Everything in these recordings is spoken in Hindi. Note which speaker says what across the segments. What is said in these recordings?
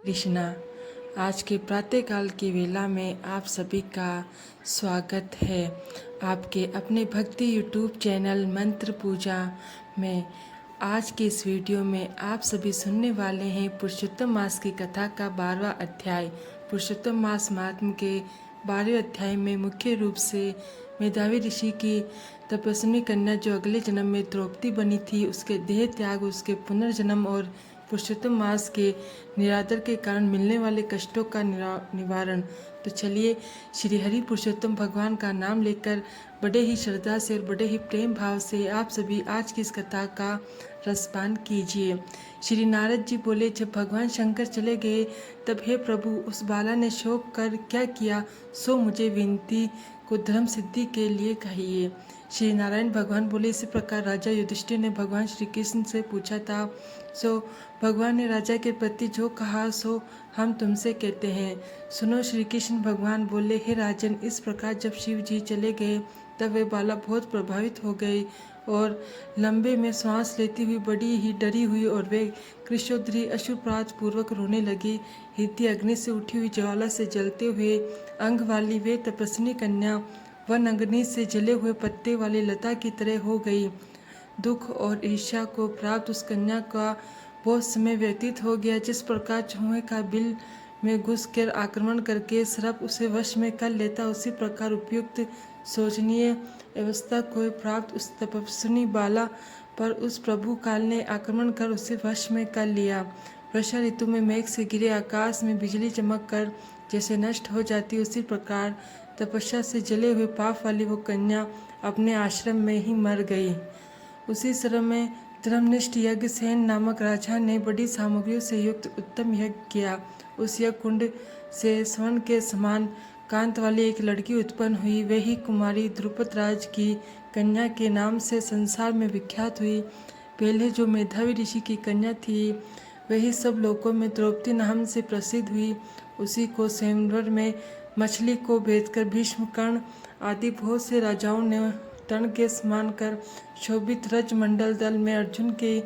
Speaker 1: कृष्णा। आज के प्रातःकाल की वेला में आप सभी का स्वागत है आपके अपने भक्ति यूट्यूब चैनल मंत्र पूजा में। आज के इस वीडियो में आप सभी सुनने वाले हैं पुरुषोत्तम मास की कथा का 12वां अध्याय। पुरुषोत्तम मास महात्म के 12वें अध्याय में मुख्य रूप से मेधावी ऋषि की तपस्विनी कन्या जो अगले जन्म में द्रौपदी बनी थी, उसके देह त्याग, उसके पुनर्जन्म और पुरुषोत्तम मास के निरादर के कारण मिलने वाले कष्टों का निवारण। तो चलिए श्री हरि पुरुषोत्तम भगवान का नाम लेकर बड़े ही श्रद्धा से और बड़े ही प्रेम भाव से आप सभी आज की इस कथा का रसपान कीजिए। श्री नारद जी बोले, जब भगवान शंकर चले गए तब हे प्रभु, उस बाला ने शोक कर क्या किया, सो मुझे विनती को धर्म सिद्धि के लिए कहिए। श्री नारायण भगवान बोले, इसी प्रकार राजा युधिष्ठिर ने भगवान श्री कृष्ण से पूछा था, सो भगवान ने राजा के प्रति जो कहा सो हम तुमसे कहते हैं, सुनो। श्री कृष्ण भगवान बोले, हे राजन, इस प्रकार जब शिव जी चले गए तब वे बाला बहुत प्रभावित हो गए और लंबे में श्वास लेती हुई बड़ी ही डरी हुई और वे कृष्णोद्री अश्रुपात पूर्वक रोने लगी। हृदय अग्नि से उठी हुई ज्वाला से जलते हुए अंग वाली वे तपस्विनी कन्या वन अग्नि से जले हुए पत्ते वाली लता की तरह हो गई। दुख और ईर्ष्या को प्राप्त उस कन्या का बहुत समय व्यतीत हो गया। जिस प्रकार चूहे का बिल में घुस कर आक्रमण करके सर्प उसे वश में कर लेता, उसी प्रकार उपयुक्त शोचनीय अवस्था को प्राप्त उस तपस्विनी बाला पर उस प्रभु काल ने आक्रमण कर उसे वश में कर लिया। वर्षा ऋतु में मेघ से गिरे आकाश में बिजली चमक कर जैसे नष्ट हो जाती, उसी प्रकार तपस्या से जले हुए पाप वाली वो कन्या अपने आश्रम में ही मर गई। उसी समय धर्मनिष्ठ यज्ञ सेन नामक राजा ने बड़ी सामग्रियों से युक्त उत्तम यज्ञ किया। उस यज्ञ कुंड से स्वर्ण के समान कांत वाली एक लड़की उत्पन्न हुई। वही कुमारी द्रुपद राज की कन्या के नाम से संसार में विख्यात हुई। पहले जो मेधावी ऋषि की कन्या थी, वही सब लोकों में द्रौपदी नाम से प्रसिद्ध हुई। उसी को स्वयंवर में मछली को भेदकर भीष्म, कर्ण आदि बहुत से राजाओं ने तण के समान कर शोभित रज मंडल दल में अर्जुन के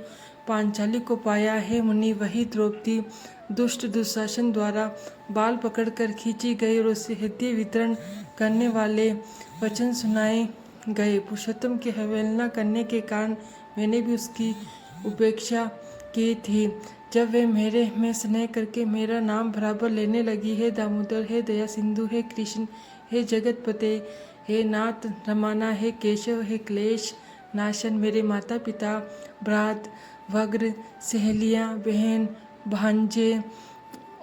Speaker 1: पांचाली को पाया। है मुनि, वही द्रौपदी दुष्ट दुशासन द्वारा बाल पकड़कर खींची गई और उसे हृदय वितरण करने वाले वचन सुनाए गए। पुरुषोत्तम की अवहेलना करने के कारण मैंने भी उसकी उपेक्षा की थी। जब वे मेरे में स्नेह करके मेरा नाम बराबर लेने लगी, हे दामोदर, हे दया सिंधु, हे कृष्ण, हे जगतपते, हे नाथ रमाना, हे केशव, हे क्लेश नाशन, मेरे माता पिता, भ्रात, वग्र, सहेलियाँ, बहन, भांजे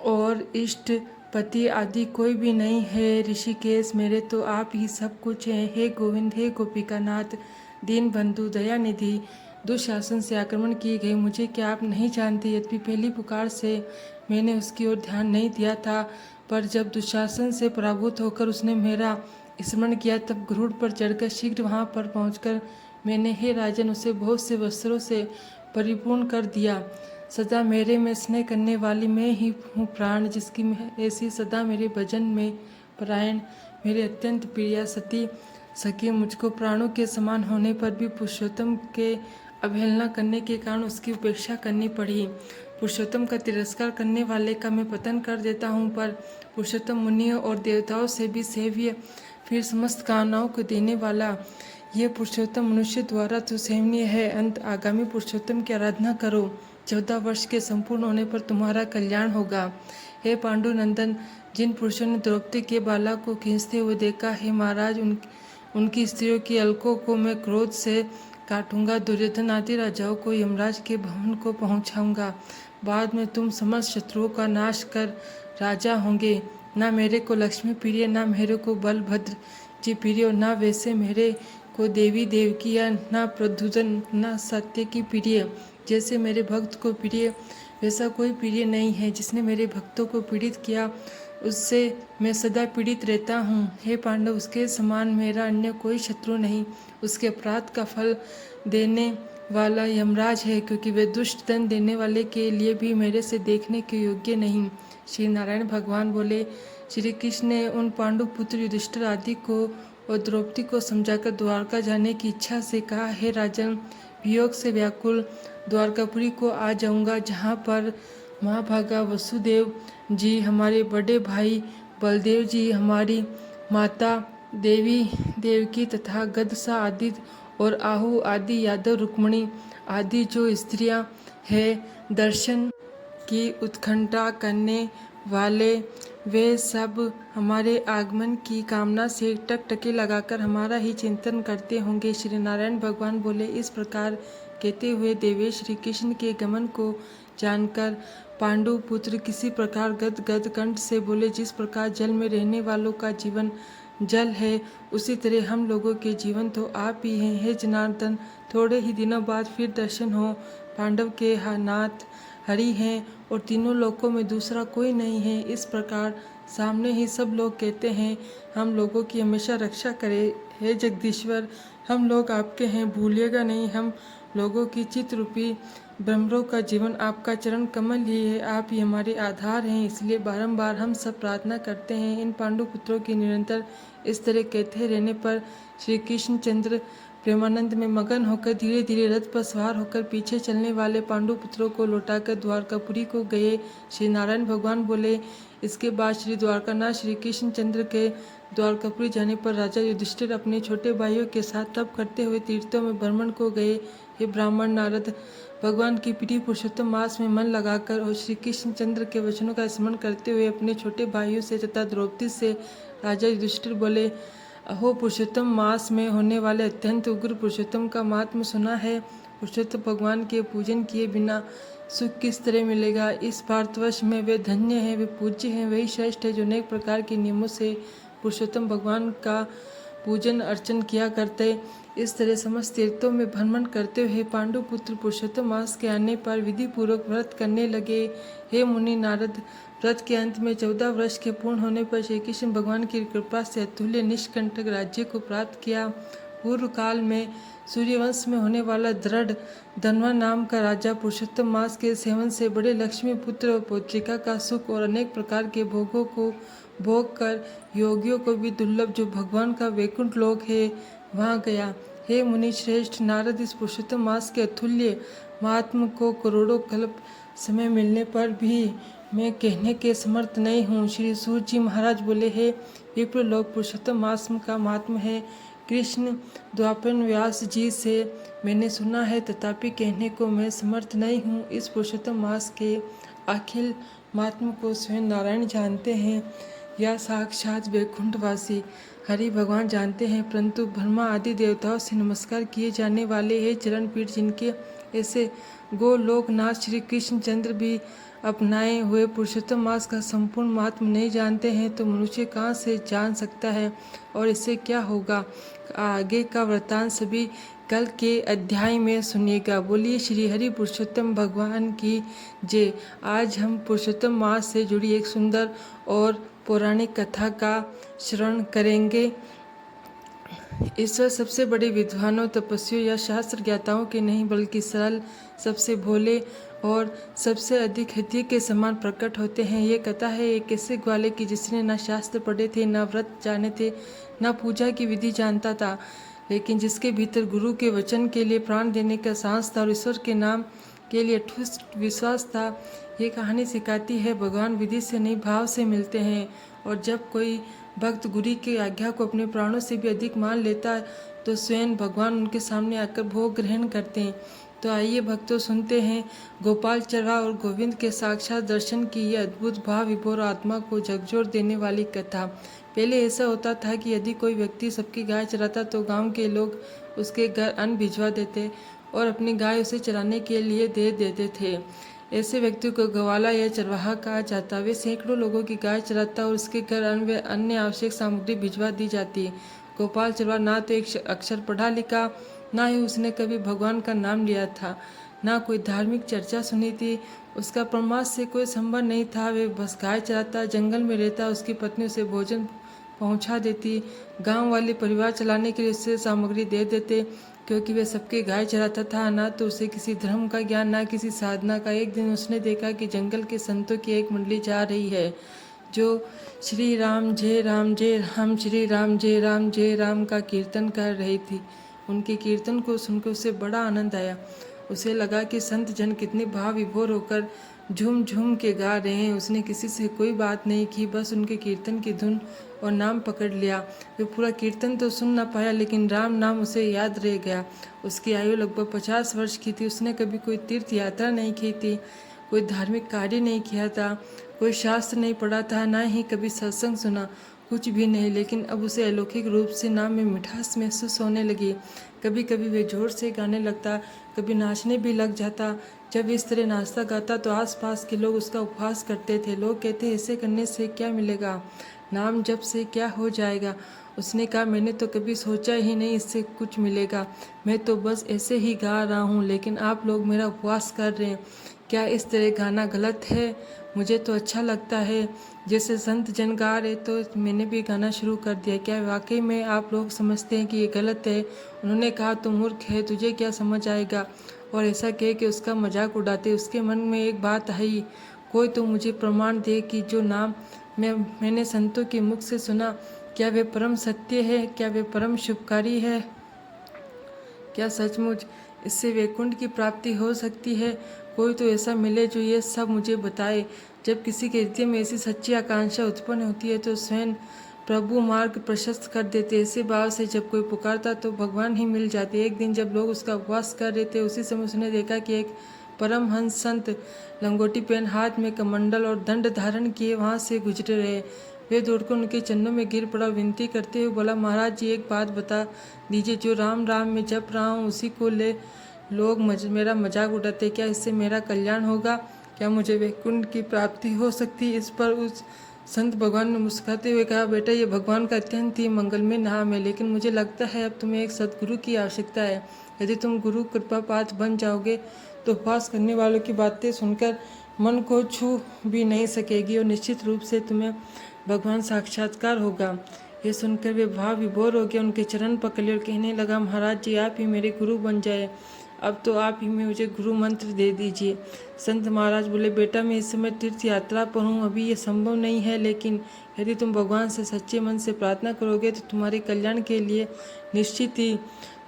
Speaker 1: और इष्ट पति आदि कोई भी नहीं है। ऋषिकेश, मेरे तो आप ही सब कुछ हैं। हे गोविंद, हे गोपिकानाथ, दीन बंधु, दयानिधि, दुशासन से आक्रमण किए गए मुझे क्या आप नहीं जानते? यद्यपि पहली पुकार से मैंने उसकी ओर ध्यान नहीं दिया था, पर जब दुशासन से पराभूत होकर उसने मेरा स्मरण किया तब गरुड़ पर चढ़कर शीघ्र वहां पर पहुंचकर मैंने, हे राजन, उसे बहुत से वस्त्रों से परिपूर्ण कर दिया। सदा मेरे में स्नेह करने वाली मैं ही हूँ प्राण, जिसकी ऐसी सदा मेरे भजन में परायण मेरे अत्यंत प्रिया सती सखी मुझको प्राणों के समान होने पर भी पुरुषोत्तम के अवहेलना करने के कारण उसकी उपेक्षा करनी पड़ी। पुरुषोत्तम का तिरस्कार करने वाले का मैं पतन कर देता हूँ, पर पुरुषोत्तम मुनियों और देवताओं से भी सेव्य, फिर समस्त कामनाओं को देने वाला यह पुरुषोत्तम मनुष्य द्वारा तो सेवनीय है। अंत आगामी पुरुषोत्तम की आराधना करो, 14 वर्ष के संपूर्ण होने पर तुम्हारा कल्याण होगा। हे पांडु नंदन, जिन पुरुषों ने द्रौपदी के बाला को खींचते हुए देखा, हे महाराज, उनकी स्त्रियों की अलकों को मैं क्रोध से काटूंगा। दुर्योधन आदि राजाओं को यमराज के भवन को पहुंचाऊंगा। बाद में तुम समस्त शत्रुओं का नाश कर राजा होंगे। ना मेरे को लक्ष्मी प्रिय, ना मेरे को बलभद्र जी प्रिय, ना वैसे मेरे को देवी देवकिया, ना प्रद्युम्न, ना सत्य की प्रिय। जैसे मेरे भक्त को प्रिय वैसा कोई प्रिय नहीं है। जिसने मेरे भक्तों को पीड़ित किया उससे मैं सदा पीड़ित रहता हूँ। हे पांडव, उसके समान मेरा अन्य कोई शत्रु नहीं। उसके अपराध का फल देने वाला यमराज है, क्योंकि वे दुष्ट दंड देने वाले के लिए भी मेरे से देखने के योग्य नहीं। श्री नारायण भगवान बोले, श्री कृष्ण ने उन पांडु पुत्र युधिष्ठिर आदि को और द्रौपदी को समझाकर द्वारका जाने की इच्छा से कहा, हे राजन, वियोग से व्याकुल द्वारकापुरी को आ जाऊंगा, जहाँ पर महाभागा वसुदेव जी, हमारे बड़े भाई बलदेव जी, हमारी माता देवी देवकी तथा गदसा आदि और आहू आदि यादव रुक्मणी आदि जो स्त्रियां हैं दर्शन की उत्कंठा करने वाले, वे सब हमारे आगमन की कामना से टकटकी लगाकर हमारा ही चिंतन करते होंगे। श्री नारायण भगवान बोले। इस प्रकार कहते हुए देवेश श्री कृष्ण के गमन को जानकर पांडु पुत्र किसी प्रकार गदगद कंठ से बोले, जिस प्रकार जल में रहने वालों का जीवन जल है, उसी तरह हम लोगों के जीवन तो आप ही हैं। हे जनार्दन, थोड़े ही दिनों बाद फिर दर्शन हो। पांडव के नाथ हरि हैं और तीनों लोकों में दूसरा कोई नहीं है। इस प्रकार सामने ही सब लोग कहते हैं, हम लोगों की हमेशा रक्षा करे। हे जगदीश्वर, हम लोग आपके हैं, भूलिएगा नहीं। हम लोगों की चित्त रूपी ब्रह्मों का जीवन आपका चरण कमल ही है। आप ही हमारे आधार हैं, इसलिए बारंबार हम सब प्रार्थना करते हैं। इन पांडु पुत्रों की निरंतर इस तरह कहते रहने पर श्री कृष्ण चंद्र प्रेमानंद में मगन होकर धीरे धीरे रथ पर सवार होकर पीछे चलने वाले पांडु पुत्रों को लौटाकर द्वारकापुरी को गए। श्री नारायण भगवान बोले। इसके बाद श्री द्वारकानाथ श्री कृष्ण चंद्र के द्वारकापुरी जाने पर राजा युधिष्ठिर अपने छोटे भाइयों के साथ तप करते हुए तीर्थों में भ्रमण को गए। हे ब्राह्मण नारद, भगवान की प्रिय पुरुषोत्तम मास में मन लगाकर और श्री कृष्ण चंद्र के वचनों का स्मरण करते हुए अपने छोटे भाइयों से तथा द्रौपदी से राजा युधिष्ठिर बोले, अहो, पुरुषोत्तम मास में होने वाले अत्यंत उग्र पुरुषोत्तम का महात्म्य सुना है। पुरुषोत्तम भगवान के पूजन किए बिना सुख किस तरह मिलेगा। इस भारतवर्ष में वे धन्य हैं, वे पूज्य हैं, वही श्रेष्ठ है जो अनेक प्रकार के नियमों से पुरुषोत्तम भगवान का पूजन अर्चन किया करते। इस तरह समस्त तीर्थों में भ्रमण करते हुए पांडु पुत्र पुरुषोत्तम मास के आने पर विधि पूर्वक व्रत करने लगे। हे मुनि नारद, व्रत के अंत में 14 वर्ष के पूर्ण होने पर श्री कृष्ण भगवान की कृपा से अतुल्य निष्कंटक राज्य को प्राप्त किया। पूर्व काल में सूर्यवंश में होने वाला दृढ़ धनवा नाम का राजा पुरुषोत्तम मास के सेवन से बड़े लक्ष्मी पुत्र और पौत्रिका का सुख और अनेक प्रकार के भोगों को भोग कर योगियों को भी दुर्लभ जो भगवान का वैकुंठ लोक है वहाँ गया। हे मुनि श्रेष्ठ नारद, इस पुरुषोत्तम मास के अतुल्य महात्म को करोड़ों कल्प समय मिलने पर भी मैं कहने के समर्थ नहीं हूँ। श्री सूर्य जी महाराज बोले, हे विप्र लोक, पुरुषोत्तम मास का महात्म है कृष्ण द्वापर व्यास जी से मैंने सुना है, तथापि कहने को मैं समर्थ नहीं हूँ। इस पुरुषोत्तम मास के अखिल महात्म को स्वयं नारायण जानते हैं या साक्षात वैकुंठवासी हरि भगवान जानते हैं, परंतु ब्रह्मा आदि देवताओं से नमस्कार किए जाने वाले हे चरण पीठ जिनके ऐसे गोलोकनाथ श्री कृष्ण चंद्र भी अपनाए हुए पुरुषोत्तम मास का संपूर्ण महात्म नहीं जानते हैं, तो मनुष्य कहाँ से जान सकता है और इससे क्या होगा। आगे का वृत्तांत सभी कल के अध्याय में सुनिएगा। बोलिए श्री हरि पुरुषोत्तम भगवान की जय। आज हम पुरुषोत्तम मास से जुड़ी एक सुंदर और पौराणिक कथा का श्रवण करेंगे। ईश्वर सबसे बड़े विद्वानों, तपस्वियों या शास्त्र ज्ञाताओं के नहीं बल्कि सरल, सबसे भोले और सबसे अधिक हृदय के समान प्रकट होते हैं। ये कथा है एक ऐसे ग्वाले की जिसने न शास्त्र पढ़े थे, न व्रत जाने थे, न पूजा की विधि जानता था, लेकिन जिसके भीतर गुरु के वचन के लिए प्राण देने का साहस था और ईश्वर के नाम के लिए अटूट विश्वास था। ये कहानी सिखाती है भगवान विधि से नहीं भाव से मिलते हैं, और जब कोई भक्त गुरु की आज्ञा को अपने प्राणों से भी अधिक मान लेता है तो स्वयं भगवान उनके सामने आकर भोग ग्रहण करते हैं। तो आइए भक्तों, सुनते हैं गोपाल चरवा और गोविंद के साक्षात दर्शन की यह अद्भुत भाव विभोर आत्मा को झकझोर देने वाली कथा। पहले ऐसा होता था कि यदि कोई व्यक्ति सबकी गाय चराता तो गांव के लोग उसके घर अन्न भिजवा देते और अपनी गाय उसे चराने के लिए दे देते थे। ऐसे व्यक्ति को गवाला या चरवाहा कहा जाता। वे सैकड़ों लोगों की गाय चराता और उसके घर अन्न व अन्य आवश्यक सामग्री भिजवा दी जाती। गोपाल चरवा ना तो एक अक्षर पढ़ा लिखा, ना ही उसने कभी भगवान का नाम लिया था, ना कोई धार्मिक चर्चा सुनी थी। उसका परमार्थ से कोई संबंध नहीं था। वे बस गाय चराता, जंगल में रहता, उसकी पत्नी उसे भोजन पहुंचा देती। गांव वाले परिवार चलाने के लिए उससे सामग्री दे देते, क्योंकि वे सबके गाय चराता था। ना तो उसे किसी धर्म का ज्ञान, ना किसी साधना का। एक दिन उसने देखा कि जंगल के संतों की एक मंडली जा रही है जो श्री राम जय राम जय राम, श्री राम जय राम जय राम का कीर्तन कर रही थी। उनके कीर्तन को सुनकर उसे बड़ा आनंद आया। उसे लगा कि संत जन कितने भाव विभोर होकर झूम झूम के गा रहे हैं। उसने किसी से कोई बात नहीं की, बस उनके कीर्तन की धुन और नाम पकड़ लिया। वे पूरा कीर्तन तो सुन ना पाया, लेकिन राम नाम उसे याद रह गया। उसकी आयु लगभग 50 वर्ष की थी। उसने कभी कोई तीर्थ यात्रा नहीं की थी, कोई धार्मिक कार्य नहीं किया था, कोई शास्त्र नहीं पढ़ा था, ना ही कभी सत्संग सुना, कुछ भी नहीं। लेकिन अब उसे अलौकिक रूप से नाम में मिठास महसूस होने लगी। कभी कभी वे जोर से गाने लगता, कभी नाचने भी लग जाता। जब इस तरह नाचता गाता तो आसपास के लोग उसका उपहास करते थे। लोग कहते, ऐसे करने से क्या मिलेगा, नाम जप से क्या हो जाएगा। उसने कहा, मैंने तो कभी सोचा ही नहीं इससे कुछ मिलेगा। मैं तो बस ऐसे ही गा रहा हूँ, लेकिन आप लोग मेरा उपवास कर रहे हैं। क्या इस तरह गाना गलत है? मुझे तो अच्छा लगता है। जैसे संत जन गा रहे तो मैंने भी गाना शुरू कर दिया। क्या वाकई में आप लोग समझते हैं कि ये गलत है? उन्होंने कहा, तू मूर्ख है, तुझे क्या समझ आएगा। और ऐसा कह के उसका मजाक उड़ाते। उसके मन में एक बात आई, कोई तो मुझे प्रमाण दे कि जो नाम मैंने संतों के मुख से सुना, क्या वे परम सत्य है, क्या वे परम शुभकारी है, क्या सचमुच इससे वैकुंठ की प्राप्ति हो सकती है। कोई तो ऐसा मिले जो ये सब मुझे बताए। जब किसी के हृदय में ऐसी सच्ची आकांक्षा उत्पन्न होती है तो स्वयं प्रभु मार्ग प्रशस्त कर देते। ऐसे भाव से जब कोई पुकारता तो भगवान ही मिल जाते। एक दिन जब लोग उसका उपवास कर रहे थे, उसी समय उसने देखा कि एक परमहंस संत लंगोटी पहन, हाथ में कमंडल और दंड धारण किए वहां से गुजरे रहे। वे दौड़कर उनके चरणों में गिर पड़ा, विनती करते हुए बोला, महाराज जी एक बात बता दीजिए, जो राम राम में जप रहा हूँ उसी को ले लोग मेरा मजाक उड़ाते, क्या इससे मेरा कल्याण होगा? क्या मुझे वैकुंठ की प्राप्ति हो सकती? इस पर उस संत भगवान ने मुस्कुराते हुए कहा, बेटा ये भगवान का अत्यंत ही मंगलमय नाम है, लेकिन मुझे लगता है अब तुम्हें एक सदगुरु की आवश्यकता है। यदि तुम गुरु कृपा पात्र बन जाओगे तो उपवास करने वालों की बातें सुनकर मन को छू भी नहीं सकेगी और निश्चित रूप से तुम्हें भगवान साक्षात्कार होगा। ये सुनकर वे भाव विभोर हो गए, उनके चरण पकड़े और कहने लगा, महाराज जी आप ही मेरे गुरु बन जाए, अब तो आप ही में मुझे गुरु मंत्र दे दीजिए। संत महाराज बोले, बेटा मैं इस समय तीर्थ यात्रा पर हूँ, अभी ये संभव नहीं है, लेकिन यदि तुम भगवान से सच्चे मन से प्रार्थना करोगे तो तुम्हारे कल्याण के लिए निश्चित ही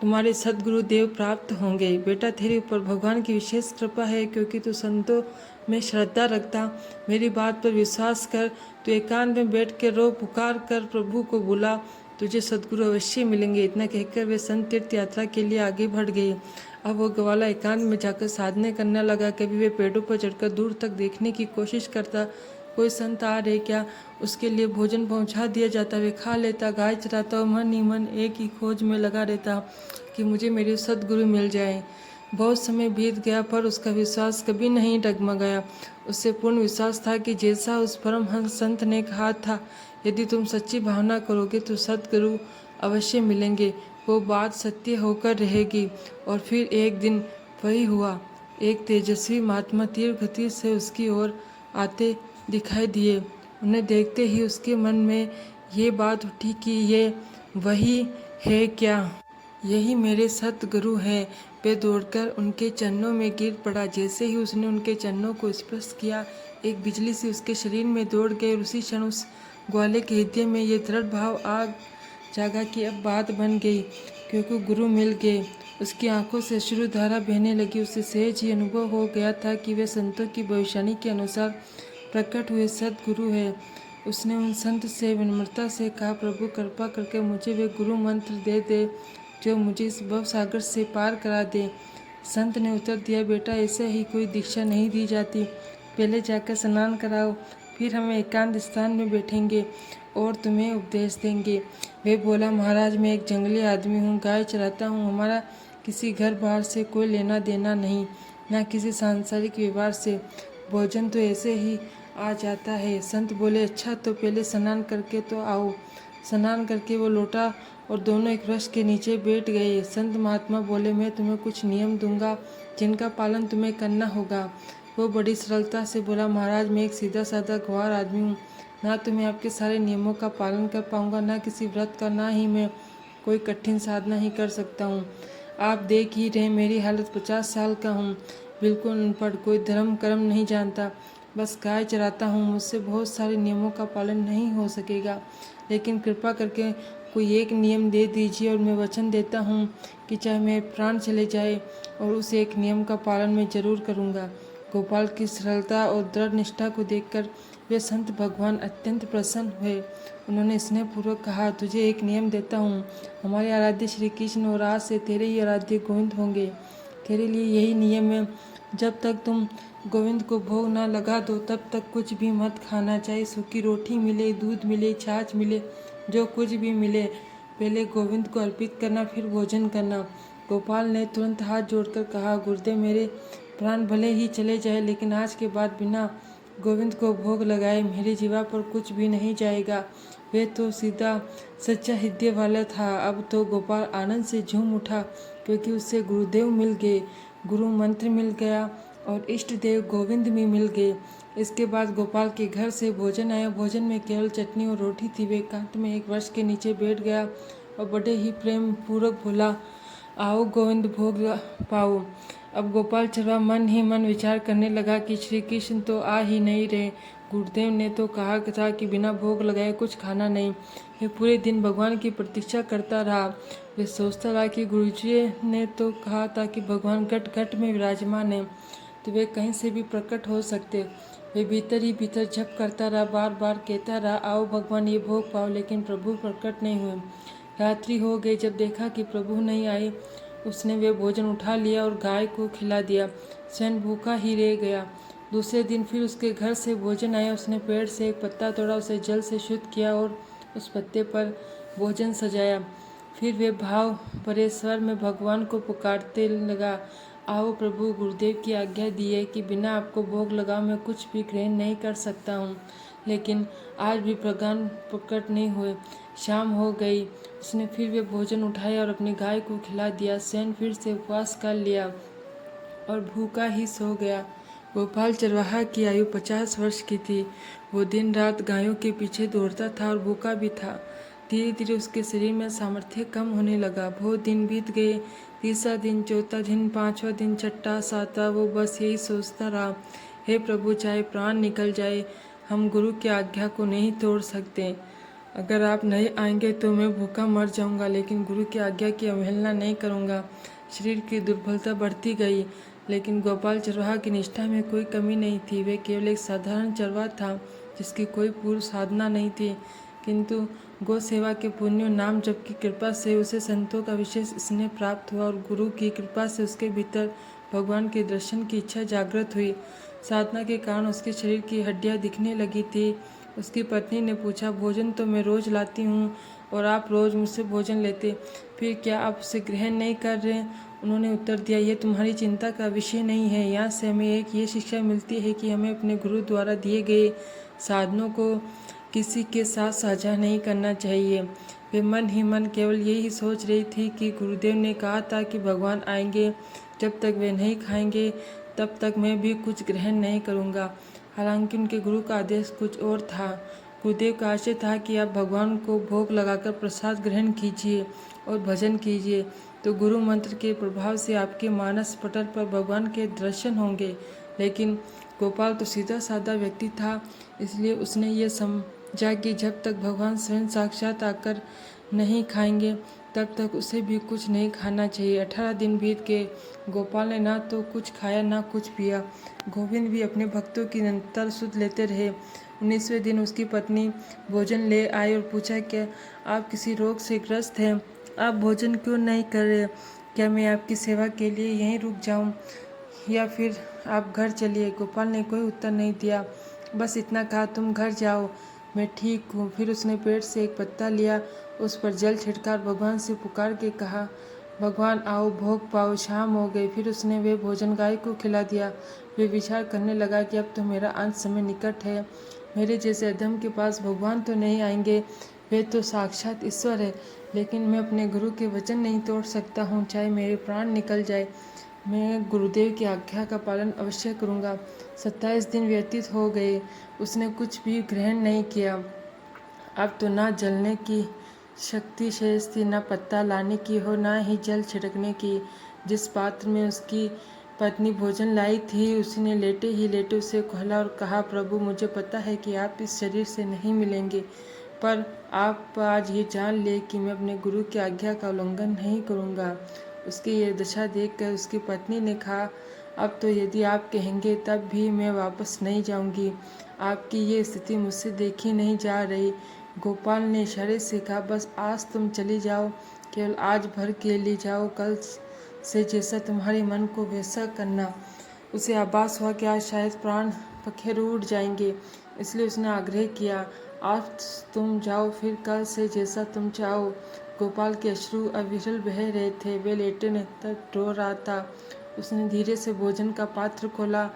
Speaker 1: तुम्हारे सदगुरु देव प्राप्त होंगे। बेटा तेरे ऊपर भगवान की विशेष कृपा है, क्योंकि तू संतों में श्रद्धा रखता। मेरी बात पर विश्वास कर, तू एकांत में बैठ के रो, पुकार कर प्रभु को बुला, तुझे सदगुरु अवश्य मिलेंगे। इतना कहकर वे संत तीर्थ यात्रा के लिए आगे बढ़ गए। अब वो ग्वाला एकांत में जाकर साधने करने लगा। कभी वे पेड़ों पर चढ़कर दूर तक देखने की कोशिश करता, कोई संत आ रहे क्या, उसके लिए भोजन पहुंचा दिया जाता, वे खा लेता, गाय चराता और मन ही मन एक ही खोज में लगा रहता कि मुझे मेरे सदगुरु मिल जाए। बहुत समय बीत गया पर उसका विश्वास कभी नहीं डगमगाया। उससे पूर्ण विश्वास था कि जैसा उस परमहंस संत ने कहा था, यदि तुम सच्ची भावना करोगे तो सदगुरु अवश्य मिलेंगे। वो बात सत्य होकर रहेगी। और फिर एक दिन वही हुआ। एक तेजस्वी महात्मा तीव्र गति से उसकी ओर आते दिखाई दिए। उन्हें देखते ही उसके मन में ये बात उठी कि ये वही है क्या, यही मेरे सतगुरु हैं। वे दौड़कर उनके चरणों में गिर पड़ा। जैसे ही उसने उनके चरणों को स्पर्श किया, एक बिजली से उसके शरीर में दौड़ गई और उसी क्षण उस ग्वाले के हृदय में ये दृढ़ भाव आ जागा कि अब बात बन गई, क्योंकि गुरु मिल गए। उसकी आंखों से अश्रुधारा बहने लगी। उसे सहज ही अनुभव हो गया था कि वे संतों की भविष्यवाणी के अनुसार प्रकट हुए सदगुरु है। उसने उन संत से विनम्रता से कहा, प्रभु कृपा करके मुझे वे गुरु मंत्र दे दे जो मुझे इस भव सागर से पार करा दे। संत ने उत्तर दिया, बेटा ऐसे ही कोई दीक्षा नहीं दी जाती, पहले जाकर स्नान कराओ, फिर हम एकांत स्थान में बैठेंगे और तुम्हें उपदेश देंगे। वे बोला, महाराज मैं एक जंगली आदमी हूँ, गाय चराता हूँ, हमारा किसी घर बाहर से कोई लेना देना नहीं, ना किसी सांसारिक व्यवहार से, भोजन तो ऐसे ही आ जाता है। संत बोले, अच्छा तो पहले स्नान करके तो आओ। स्नान करके वो लौटा और दोनों एक वृक्ष के नीचे बैठ गए। संत महात्मा बोले, मैं तुम्हें कुछ नियम दूंगा जिनका पालन तुम्हें करना होगा। वो बड़ी सरलता से बोला, महाराज मैं एक सीधा साधा गंवार आदमी हूँ, ना तो मैं आपके सारे नियमों का पालन कर पाऊंगा, ना किसी व्रत का, ना ही मैं कोई कठिन साधना ही कर सकता हूँ। आप देख ही रहे मेरी हालत, 50 साल का हूँ, बिल्कुल अनपढ़, कोई धर्म कर्म नहीं जानता, बस गाय चराता हूँ। मुझसे बहुत सारे नियमों का पालन नहीं हो सकेगा, लेकिन कृपा करके कोई एक नियम दे दीजिए और मैं वचन देता हूँ कि चाहे मेरे प्राण चले जाए और उस एक नियम का पालन मैं जरूर करूँगा। गोपाल की सरलता और दृढ़ निष्ठा को देखकर वे संत भगवान अत्यंत प्रसन्न हुए। उन्होंने स्नेहपूर्वक कहा, तुझे एक नियम देता हूँ। हमारे आराध्य श्री कृष्ण और आज से तेरे ही आराध्य गोविंद होंगे। तेरे लिए यही नियम है, जब तक तुम गोविंद को भोग न लगा दो तब तक कुछ भी मत खाना। चाहे सूखी रोटी मिले, दूध मिले, छाछ मिले, जो कुछ भी मिले, पहले गोविंद को अर्पित करना, फिर भोजन करना। गोपाल ने तुरंत हाथ जोड़कर कहा, गुरुदेव, मेरे प्राण भले ही चले जाए, लेकिन आज के बाद बिना गोविंद को भोग लगाए मेरी जीवा पर कुछ भी नहीं जाएगा। वे तो सीधा सच्चा हृदय वाला था। अब तो गोपाल आनंद से झूम उठा, क्योंकि उससे गुरुदेव मिल गए, गुरु मंत्र मिल गया और इष्ट देव गोविंद भी मिल गए। इसके बाद गोपाल के घर से भोजन आया। भोजन में केवल चटनी और रोटी थी। वे एकांत में एक वृक्ष के नीचे बैठ गया और बड़े ही प्रेम पूर्वक बोला, आओ गोविंद भोग पाओ। अब गोपाल चरवा मन ही मन विचार करने लगा कि श्री कृष्ण तो आ ही नहीं रहे। गुरुदेव ने तो कहा था कि बिना भोग लगाए कुछ खाना नहीं। वे पूरे दिन भगवान की प्रतीक्षा करता रहा। वे सोचता रहा कि गुरुजी ने तो कहा था कि भगवान घट घट में विराजमान है, तो वे कहीं से भी प्रकट हो सकते। वे भीतर ही भीतर जप करता रहा, बार बार कहता रहा, आओ भगवान ये भोग पाओ, लेकिन प्रभु प्रकट नहीं हुए। रात्रि हो गई। जब देखा कि प्रभु नहीं आए, उसने वे भोजन उठा लिया और गाय को खिला दिया। स्वयं भूखा ही रह गया। दूसरे दिन फिर उसके घर से भोजन आया। उसने पेड़ से एक पत्ता तोड़ा, उसे जल से शुद्ध किया और उस पत्ते पर भोजन सजाया। फिर वे भाव भरे स्वर में भगवान को पुकारते लगा, आओ प्रभु, गुरुदेव की आज्ञा दी है कि बिना आपको भोग लगा मैं कुछ भी ग्रहण नहीं कर सकता हूँ, लेकिन आज भी भगवान प्रकट नहीं हुए। शाम हो गई। उसने फिर वे भोजन उठाया और अपनी गाय को खिला दिया। स्वयं फिर से उपवास कर लिया और भूखा ही सो गया। गोपाल चरवाहा की आयु 50 वर्ष की थी। वो दिन रात गायों के पीछे दौड़ता था और भूखा भी था। धीरे धीरे उसके शरीर में सामर्थ्य कम होने लगा। बहुत दिन बीत गए। तीसरा दिन, चौथा दिन, पांचवा दिन, छठा, सातवां, वो बस यही सोचता रहा, हे प्रभु, चाहे प्राण निकल जाए, हम गुरु की आज्ञा को नहीं तोड़ सकते। अगर आप नहीं आएंगे तो मैं भूखा मर जाऊंगा, लेकिन गुरु की आज्ञा की अवहेलना नहीं करूंगा। शरीर की दुर्बलता बढ़ती गई, लेकिन गोपाल चरवाहा की निष्ठा में कोई कमी नहीं थी। वे केवल एक साधारण चरवाहा था, जिसकी कोई पूर्व साधना नहीं थी, किंतु गौ सेवा के पुण्य और नाम जप की कृपा से उसे संतों का विशेष स्नेह प्राप्त हुआ और गुरु की कृपा से उसके भीतर भगवान के दर्शन की इच्छा जागृत हुई। साधना के कारण उसके शरीर की हड्डियां दिखने लगी थी। उसकी पत्नी ने पूछा, भोजन तो मैं रोज लाती हूँ और आप रोज मुझसे भोजन लेते, फिर क्या आप उसे ग्रहण नहीं कर रहे? उन्होंने उत्तर दिया, यह तुम्हारी चिंता का विषय नहीं है। यहाँ से हमें एक ये शिक्षा मिलती है कि हमें अपने गुरु द्वारा दिए गए साधनों को किसी के साथ साझा नहीं करना चाहिए। वे मन ही मन केवल यही सोच रही थी कि गुरुदेव ने कहा था कि भगवान आएंगे, जब तक वे नहीं खाएंगे तब तक मैं भी कुछ ग्रहण नहीं करूँगा। हालांकि उनके गुरु का आदेश कुछ और था। गुरुदेव का आशय था कि आप भगवान को भोग लगाकर प्रसाद ग्रहण कीजिए और भजन कीजिए, तो गुरु मंत्र के प्रभाव से आपके मानस पटल पर भगवान के दर्शन होंगे। लेकिन गोपाल तो सीधा साधा व्यक्ति था, इसलिए उसने ये समझा कि जब तक भगवान स्वयं साक्षात आकर नहीं खाएंगे तब तक उसे भी कुछ नहीं खाना चाहिए। 18 दिन बीत गए। गोपाल ने ना तो कुछ खाया ना कुछ पिया। गोविंद भी अपने भक्तों की निरंतर सुध लेते रहे। 19वें दिन उसकी पत्नी भोजन ले आई और पूछा, क्या आप किसी रोग से ग्रस्त हैं? आप भोजन क्यों नहीं कर रहे? क्या मैं आपकी सेवा के लिए यहीं रुक जाऊं या फिर आप घर चलिए? गोपाल ने कोई उत्तर नहीं दिया, बस इतना कहा, तुम घर जाओ, मैं ठीक हूँ। फिर उसने पेड़ से एक पत्ता लिया, उस पर जल छिड़कर भगवान से पुकार के कहा, भगवान आओ भोग पाओ। शाम हो गई। फिर उसने वे भोजन गाय को खिला दिया। वे विचार करने लगा कि अब तो मेरा अंत समय निकट है। मेरे जैसे अधम के पास भगवान तो नहीं आएंगे, वे तो साक्षात ईश्वर है, लेकिन मैं अपने गुरु के वचन नहीं तोड़ सकता हूँ। चाहे मेरे प्राण निकल जाए, मैं गुरुदेव की आज्ञा का पालन अवश्य करूँगा। 27 दिन व्यतीत हो गए। उसने कुछ भी ग्रहण नहीं किया। अब तो ना जलने की शक्ति शेष थी, न पत्ता लाने की हो, ना ही जल छिड़कने की। जिस पात्र में उसकी पत्नी भोजन लाई थी, उसने लेटे ही लेटे उसे खोला और कहा, प्रभु, मुझे पता है कि आप इस शरीर से नहीं मिलेंगे, पर आप आज ये जान ले कि मैं अपने गुरु की आज्ञा का उल्लंघन नहीं करूँगा। उसकी यह दशा देखकर उसकी पत्नी ने कहा, अब तो यदि आप कहेंगे तब भी मैं वापस नहीं जाऊंगी। आपकी ये स्थिति मुझसे देखी नहीं जा रही। गोपाल ने इशारे से कहा, बस आज तुम चली जाओ, केवल आज भर के लिए जाओ, कल से जैसा तुम्हारे मन को वैसा करना। उसे आभास हुआ कि आज शायद प्राण पखेरु उड़ जाएंगे, इसलिए उसने आग्रह किया, आज तुम जाओ, फिर कल से जैसा तुम चाहो। गोपाल के अश्रु अविरल बह रहे थे, वे लेटे तक रो रहा था। उसने धीरे से भोजन का पात्र खोला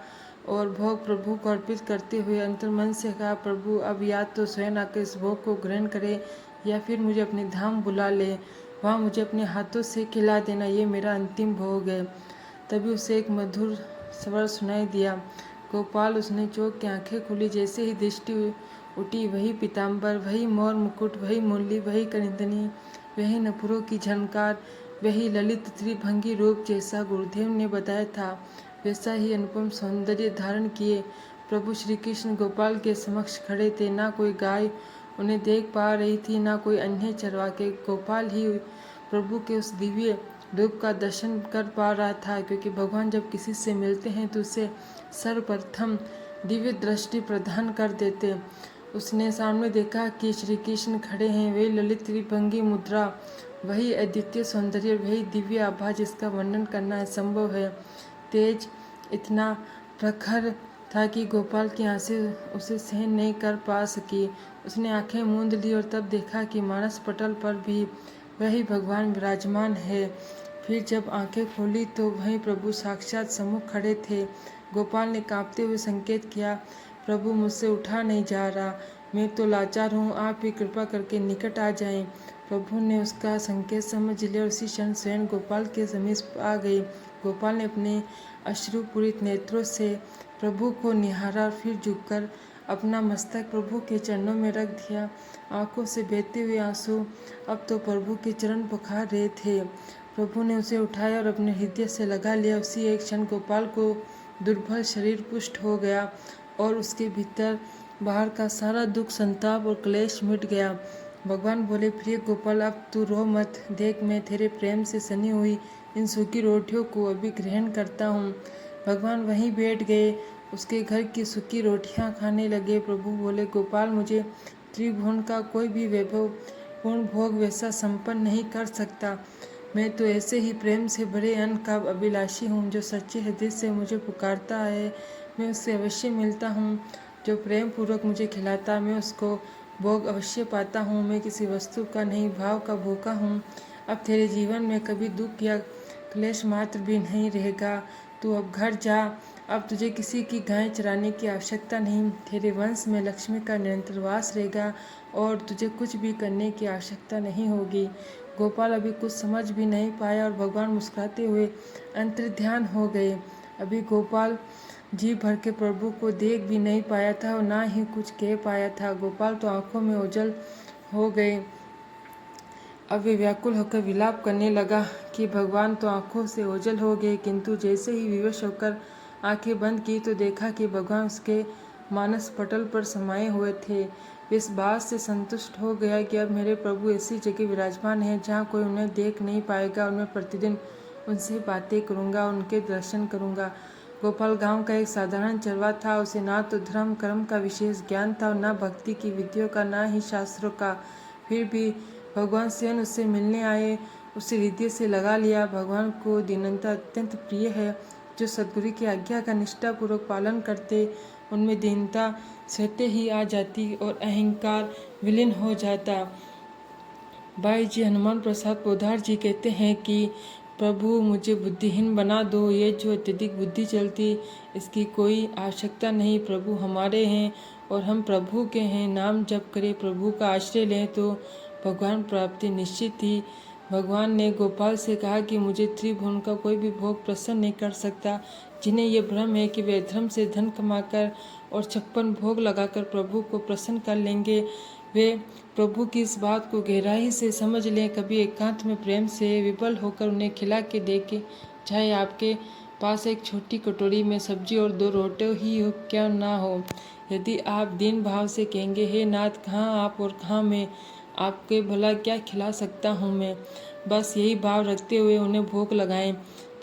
Speaker 1: और भोग प्रभु को अर्पित करते हुए अंतर्मन से कहा, प्रभु अब या तो स्वयं आकर इस भोग को ग्रहण करे या फिर मुझे अपने धाम बुला ले, वहाँ मुझे अपने हाथों से खिला देना, ये मेरा अंतिम भोग है। तभी उसे एक मधुर स्वर सुनाई दिया। गोपाल, उसने चौंक के आंखें खोली। जैसे ही दृष्टि उठी, वही पीताम्बर, वही मोर मुकुट, वही मुरली, वही कनिंदनी, वही नपुरों की झनकार, वही ललित त्रिभंगी रूप जैसा गुरुदेव ने बताया था, वैसा ही अनुपम सौंदर्य धारण किए प्रभु श्री कृष्ण गोपाल के समक्ष खड़े थे। ना कोई गाय उन्हें देख पा रही थी, ना कोई अन्य चरवाके। गोपाल ही प्रभु के उस दिव्य रूप का दर्शन कर पा रहा था, क्योंकि भगवान जब किसी से मिलते हैं तो उसे सर्वप्रथम दिव्य दृष्टि प्रदान कर देते। उसने सामने देखा कि श्री कृष्ण खड़े हैं, वही ललित त्रिभंगी मुद्रा, वही अद्वितीय सौंदर्य, वही दिव्य आभा जिसका वर्णन करना असंभव है। तेज इतना प्रखर था कि गोपाल की आंखें उसे सहन नहीं कर पा सकी। उसने आंखें मूंद ली और तब देखा कि मानस पटल पर भी वही भगवान विराजमान है। फिर जब आंखें खोली तो वही प्रभु साक्षात सम्मुख खड़े थे। गोपाल ने कांपते हुए संकेत किया, प्रभु मुझसे उठा नहीं जा रहा, मैं तो लाचार हूँ, आप ही कृपा करके निकट आ जाएं। प्रभु ने उसका संकेत समझ लिया और उसी क्षण स्वयं गोपाल के समीप आ गई। गोपाल ने अपने अश्रुपूरित नेत्रों से प्रभु को निहारा, फिर झुककर अपना मस्तक प्रभु के चरणों में रख दिया। आंखों से बहते हुए आंसू अब तो प्रभु के चरण पखार रहे थे। प्रभु ने उसे उठाया और अपने हृदय से लगा लिया। उसी एक क्षण गोपाल को दुर्बल शरीर पुष्ट हो गया और उसके भीतर बाहर का सारा दुख, संताप और क्लेश मिट गया। भगवान बोले, प्रिय गोपाल, अब तू रो मत, देख मैं तेरे प्रेम से सनी हुई इन सूखी रोटियों को अभी ग्रहण करता हूँ। भगवान वहीं बैठ गए, उसके घर की सूखी रोटियां खाने लगे। प्रभु बोले, गोपाल, मुझे त्रिभुवन का कोई भी वैभव पूर्ण भोग वैसा संपन्न नहीं कर सकता। मैं तो ऐसे ही प्रेम से भरे अन्न का अभिलाषी हूँ। जो सच्चे हृदय से मुझे पुकारता है, मैं उससे अवश्य मिलता हूँ। जो प्रेम पूर्वक मुझे खिलाता, मैं उसको भोग अवश्य पाता हूँ। मैं किसी वस्तु का नहीं, भाव का भूखा हूँ। अब तेरे जीवन में कभी दुख या क्लेश मात्र भी नहीं रहेगा। तू अब घर जा। अब तुझे किसी की गाय चराने की आवश्यकता नहीं। तेरे वंश में लक्ष्मी का निरंतर वास रहेगा और तुझे कुछ भी करने की आवश्यकता नहीं होगी। गोपाल अभी कुछ समझ भी नहीं पाया और भगवान मुस्कुराते हुए अंतर्ध्यान हो गए। अभी गोपाल जी भर के प्रभु को देख भी नहीं पाया था और ना ही कुछ कह पाया था। गोपाल तो आंखों में ओझल हो गए। अब वे व्याकुल होकर विलाप करने लगा कि भगवान तो आंखों से ओझल हो गए, किंतु जैसे ही विवश होकर आंखें बंद की तो देखा कि भगवान उसके मानस पटल पर समाये हुए थे। वे इस बात से संतुष्ट हो गया कि अब मेरे प्रभु ऐसी जगह विराजमान है जहाँ कोई उन्हें देख नहीं पाएगा और मैं प्रतिदिन उनसे बातें करूँगा, उनके दर्शन करूँगा। गोपाल गांव का एक साधारण चरवा था। उसे ना तो धर्म कर्म का विशेष ज्ञान था और ना भक्ति की विधियों का, ना ही शास्त्रों का। फिर भी भगवान स्वयं उससे मिलने आए, उसे हृदय से लगा लिया। भगवान को दीनता अत्यंत प्रिय है। जो सद्गुरु की आज्ञा का निष्ठापूर्वक पालन करते, उनमें दीनता स्वतः ही आ जाती और अहंकार विलीन हो जाता। भाई जी हनुमान प्रसाद पोद्दार जी कहते हैं कि प्रभु मुझे बुद्धिहीन बना दो, ये जो अत्यधिक बुद्धि चलती, इसकी कोई आवश्यकता नहीं। प्रभु हमारे हैं और हम प्रभु के हैं। नाम जप करें, प्रभु का आश्रय लें तो भगवान प्राप्ति निश्चित थी। भगवान ने गोपाल से कहा कि मुझे त्रिभुवन का कोई भी भोग प्रसन्न नहीं कर सकता। जिन्हें ये भ्रम है कि वे धर्म से धन कमाकर और 56 भोग लगाकर प्रभु को प्रसन्न कर लेंगे, वे प्रभु की इस बात को गहराई से समझ लें। कभी एकांत में प्रेम से विफल होकर उन्हें खिला के देखें। चाहे आपके पास एक छोटी कटोरी में सब्जी और 2 रोटियां ही हो क्या ना हो। यदि आप दीन भाव से कहेंगे, हे नाथ, कहाँ आप और कहाँ मैं, आपके भला क्या खिला सकता हूँ मैं, बस यही भाव रखते हुए उन्हें भोग लगाएं।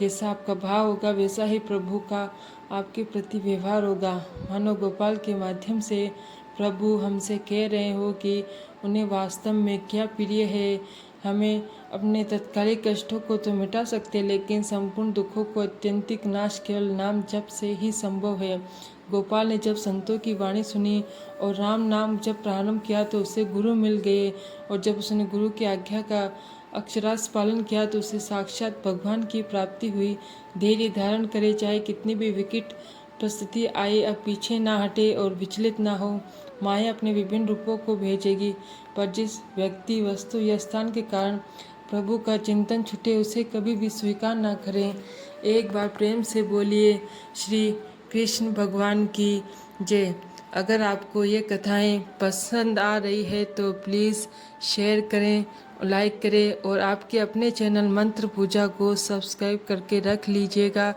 Speaker 1: जैसा आपका भाव होगा वैसा ही प्रभु का आपके प्रति व्यवहार होगा। मानो गोपाल के माध्यम से प्रभु हमसे कह रहे हो कि उन्हें वास्तव में क्या प्रिय है। हमें अपने तत्कालिक कष्टों को तो मिटा सकते, लेकिन संपूर्ण दुखों को अत्यंतिक नाश केवल नाम जप से ही संभव है। गोपाल ने जब संतों की वाणी सुनी और राम नाम जब प्रारंभ किया तो उसे गुरु मिल गए, और जब उसने गुरु की आज्ञा का अक्षरार्थ पालन किया तो उसे साक्षात भगवान की प्राप्ति हुई। धैर्य धारण करे, चाहे कितनी भी विकट परिस्थिति आए, अब पीछे ना हटे और विचलित ना हो। माया अपने विभिन्न रूपों को भेजेगी, पर जिस व्यक्ति, वस्तु या स्थान के कारण प्रभु का चिंतन छूटे उसे कभी भी स्वीकार ना करें। एक बार प्रेम से बोलिए श्री कृष्ण भगवान की जय। अगर आपको ये कथाएं पसंद आ रही है तो प्लीज़ शेयर करें, लाइक करें और आपके अपने चैनल मंत्र पूजा को सब्सक्राइब करके रख लीजिएगा,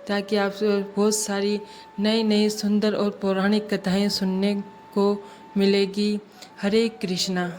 Speaker 1: ताकि आप बहुत सारी नई नई सुंदर और पौराणिक कथाएं सुनने को मिलेगी। हरे कृष्णा।